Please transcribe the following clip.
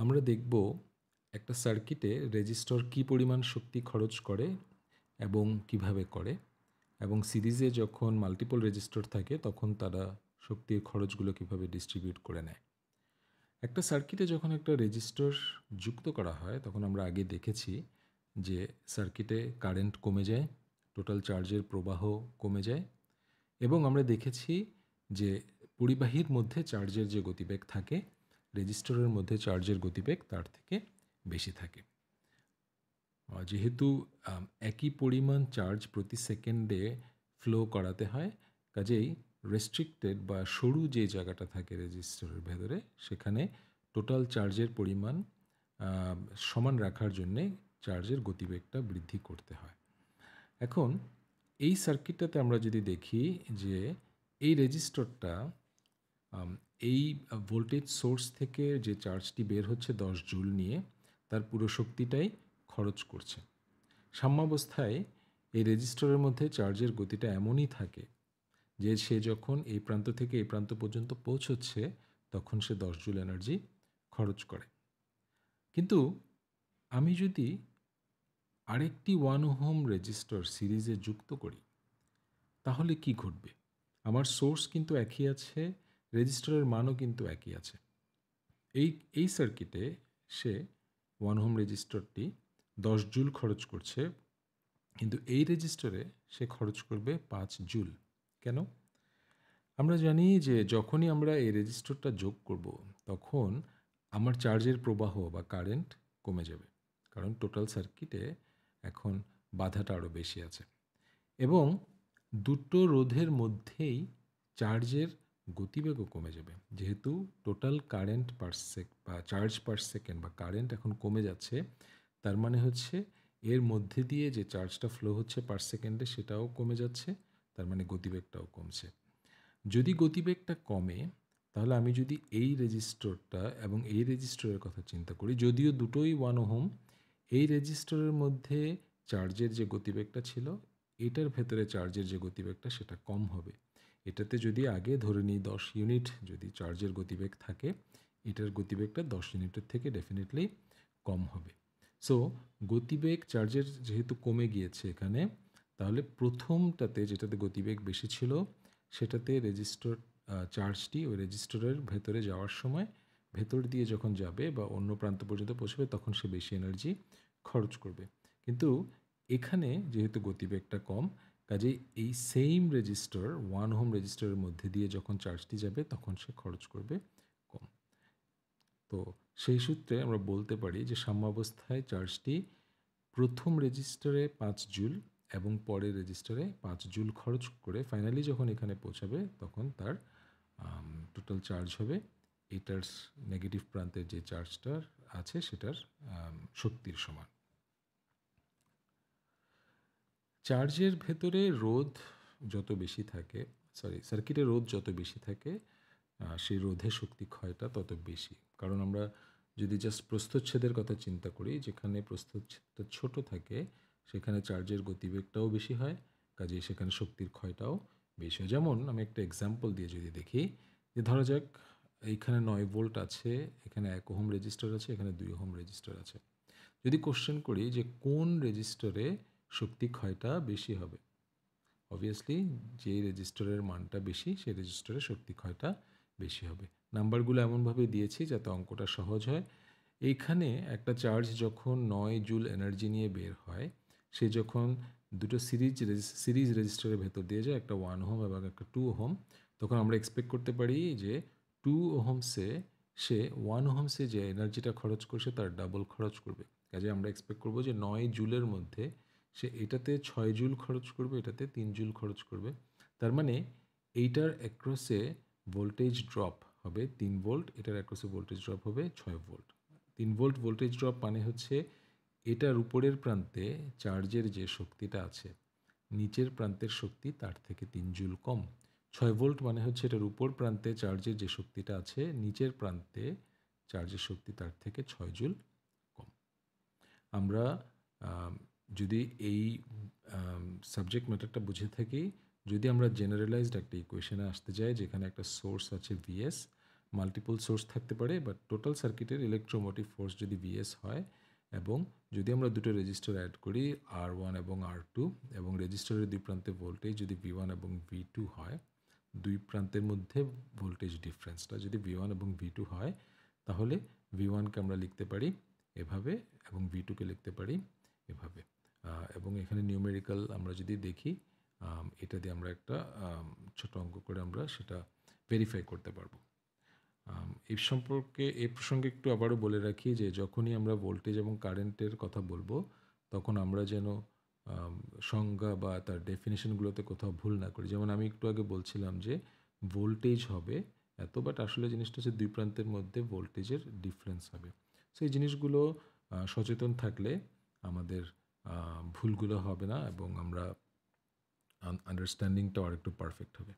আমরা দেখব একটা সার্কিটে রেজিস্টর কী পরিমাণ শক্তি খরচ করে এবং কিভাবে করে, এবং সিরিজে যখন মাল্টিপল রেজিস্টর থাকে তখন তারা শক্তির খরচগুলো কিভাবে ডিস্ট্রিবিউট করে নেয়। একটা সার্কিটে যখন একটা রেজিস্টর যুক্ত করা হয় তখন আমরা আগে দেখেছি যে সার্কিটে কারেন্ট কমে যায়, টোটাল চার্জের প্রবাহ কমে যায়, এবং আমরা দেখেছি যে পরিবাহীর মধ্যে চার্জের যে গতিবেগ থাকে রেজিস্টরের মধ্যে চার্জের গতিবেগ তার থেকে বেশি থাকে। যেহেতু একই পরিমাণ চার্জ প্রতি সেকেন্ডে ফ্লো করাতে হয়, কাজেই রেস্ট্রিক্টেড বা সরু যে জায়গাটা থাকে রেজিস্টরের ভেতরে সেখানে টোটাল চার্জের পরিমাণ সমান রাখার জন্যে চার্জের গতিবেগটা বৃদ্ধি করতে হয়। এখন এই সার্কিটটাতে আমরা যদি দেখি যে এই রেজিস্টরটা এই ভোল্টেজ সোর্স থেকে যে চার্জটি বের হচ্ছে 10 জুল নিয়ে তার পুরো শক্তিটাই খরচ করছে। সাম্যাবস্থায় এই রেজিস্টরের মধ্যে চার্জের গতিটা এমনই থাকে যে সে যখন এই প্রান্ত থেকে এই প্রান্ত পর্যন্ত পৌঁছচ্ছে তখন সে 10 জুল এনার্জি খরচ করে। কিন্তু আমি যদি আরেকটি 1 ওহম রেজিস্টর সিরিজে যুক্ত করি তাহলে কি ঘটবে? আমার সোর্স কিন্তু একই আছে, রেজিস্টরের মানও কিন্তু একই আছে। এই সার্কিটে সে 1 ওহম রেজিস্টরটি 10 জুল খরচ করছে, কিন্তু এই রেজিস্টরে সে খরচ করবে 5 জুল। কেন? আমরা জানি যে যখনই আমরা এই রেজিস্টরটা যোগ করব তখন আমার চার্জের প্রবাহ বা কারেন্ট কমে যাবে, কারণ টোটাল সার্কিটে এখন বাধাটা আরও বেশি আছে, এবং দুটো রোধের মধ্যেই চার্জের গতিবেগও কমে যাবে। যেহেতু টোটাল কারেন্ট পার বা চার্জ পার সেকেন্ড বা কারেন্ট এখন কমে যাচ্ছে, তার মানে হচ্ছে এর মধ্যে দিয়ে যে চার্জটা ফ্লো হচ্ছে পার সেকেন্ডে সেটাও কমে যাচ্ছে, তার মানে গতিবেগটাও কমছে। যদি গতিবেগটা কমে তাহলে আমি যদি এই রেজিস্টরটা এবং এই রেজিস্টরের কথা চিন্তা করি, যদিও দুটোই 1 ওহম, এই রেজিস্টরের মধ্যে চার্জের যে গতিবেগটা ছিল এটার ভেতরে চার্জের যে গতিবেগটা সেটা কম হবে। এটাতে যদি আগে ধরে নিই 10 ইউনিট যদি চার্জের গতিবেগ থাকে, এটার গতিবেগটা 10 ইউনিটের থেকে ডেফিনেটলি কম হবে। সো গতিবেগ চার্জের যেহেতু কমে গিয়েছে এখানে, তাহলে প্রথমটাতে যেটাতে গতিবেগ বেশি ছিল সেটাতে রেজিস্টর চার্জটি ওই রেজিস্টরের ভেতরে যাওয়ার সময় ভেতর দিয়ে যখন যাবে বা অন্য প্রান্ত পর্যন্ত পৌঁছবে তখন সে বেশি এনার্জি খরচ করবে। কিন্তু এখানে যেহেতু গতিবেগটা কম, কাজেই এই সেম রেজিস্টর 1 ওহম রেজিস্টরের মধ্যে দিয়ে যখন চার্জটি যাবে তখন সে খরচ করবে কম। তো সেই সূত্রে আমরা বলতে পারি যে সাম্যাবস্থায় চার্জটি প্রথম রেজিস্টরে 5 জুল এবং পরের রেজিস্টরে 5 জুল খরচ করে ফাইনালি যখন এখানে পৌঁছাবে তখন তার টোটাল চার্জ হবে এটার নেগেটিভ প্রান্তের যে চার্জটার আছে সেটার শক্তির সমান। চার্জের ভেতরে রোধ যত বেশি থাকে, সার্কিটের রোধ যত বেশি থাকে সেই রোধের শক্তি ক্ষয়টা তত বেশি। কারণ আমরা যদি জাস্ট প্রস্থচ্ছেদের কথা চিন্তা করি, যেখানে প্রস্থচ্ছেদটা ছোট থাকে সেখানে চার্জের গতিবেগটাও বেশি হয়, কাজেই সেখানে শক্তির ক্ষয়টাও বেশি হয়। যেমন আমি একটা এক্সাম্পল দিয়ে যদি দেখি, যে ধরা যাক এইখানে 9 ভোল্ট আছে, এখানে 1 ওহম রেজিস্টার আছে, এখানে 2 ওহম রেজিস্টার আছে। যদি কোশ্চেন করি যে কোন রেজিস্টরে শক্তি ক্ষয়টা বেশি হবে, অবভিয়াসলি যে রেজিস্টরের মানটা বেশি সেই রেজিস্টরে শক্তি ক্ষয়টা বেশি হবে। নাম্বারগুলো এমনভাবে দিয়েছি যাতে অঙ্কটা সহজ হয়। এইখানে একটা চার্জ যখন 9 জুল এনার্জি নিয়ে বের হয়, সে যখন দুটো সিরিজ রেজিস্টরের ভেতর দিয়ে যায়, একটা 1 ওহম এবং একটা 2 ওহম, তখন আমরা এক্সপেক্ট করতে পারি যে 2 ওহমসে সে 1 ওহমসে যে এনার্জিটা খরচ করছে তার ডাবল খরচ করবে। কাজে আমরা এক্সপেক্ট করবো যে 9 জুলের মধ্যে সে এটাতে 6 জুল খরচ করবে, এটাতে 3 জুল খরচ করবে। তার মানে এইটার অ্যাক্রসে ভোল্টেজ ড্রপ হবে 3 ভোল্ট, এটার অ্যাক্রসে ভোল্টেজ ড্রপ হবে 6 ভোল্ট। 3 ভোল্ট ভোল্টেজ ড্রপ মানে হচ্ছে এটার উপরের প্রান্তে চার্জের যে শক্তিটা আছে নিচের প্রান্তের শক্তি তার থেকে 3 জুল কম। 6 ভোল্ট মানে হচ্ছে এটার উপর প্রান্তে চার্জের যে শক্তিটা আছে নিচের প্রান্তে চার্জের শক্তি তার থেকে 6 জুল কম। আমরা যদি এই সাবজেক্ট ম্যাটারটা বুঝে থাকি, যদি আমরা জেনারেলাইজড একটা ইকুয়েশনে আসতে যাই যেখানে একটা সোর্স আছে ভিএস, মাল্টিপল সোর্স থাকতে পারে, বাট টোটাল সার্কিটের ইলেকট্রোমোটিভ ফোর্স যদি ভিএস হয় এবং যদি আমরা দুটো রেজিস্টার অ্যাড করি R1 এবং R2 এবং রেজিস্টারের দুই প্রান্তে ভোল্টেজ যদি V1 এবং V2 হয়, দুই প্রান্তের মধ্যে ভোল্টেজ ডিফারেন্সটা যদি V1 এবং V2 হয়, তাহলে V1কে আমরা লিখতে পারি এভাবে এবং V2কে লিখতে পারি এভাবে। এবং এখানে নিউমেরিক্যাল আমরা যদি দেখি, এটা দিয়ে আমরা একটা ছোট অঙ্ক করে আমরা সেটা ভেরিফাই করতে পারবো। এই প্রসঙ্গে একটু আবারও বলে রাখি যে যখনই আমরা ভোল্টেজ এবং কারেন্টের কথা বলবো, তখন আমরা যেন সংজ্ঞা বা তার ডেফিনেশনগুলোতে কোথাও ভুল না করি। যেমন আমি একটু আগে বলছিলাম যে ভোল্টেজ হবে এত, বাট আসলে জিনিসটা হচ্ছে দুই প্রান্তের মধ্যে ভোল্টেজের ডিফারেন্স হবে। সেই জিনিসগুলো সচেতন থাকলে আমাদের ভুলগুলো হবে না এবং আমরা আন্ডারস্ট্যান্ডিংটাও আরেকটু পারফেক্ট হবে।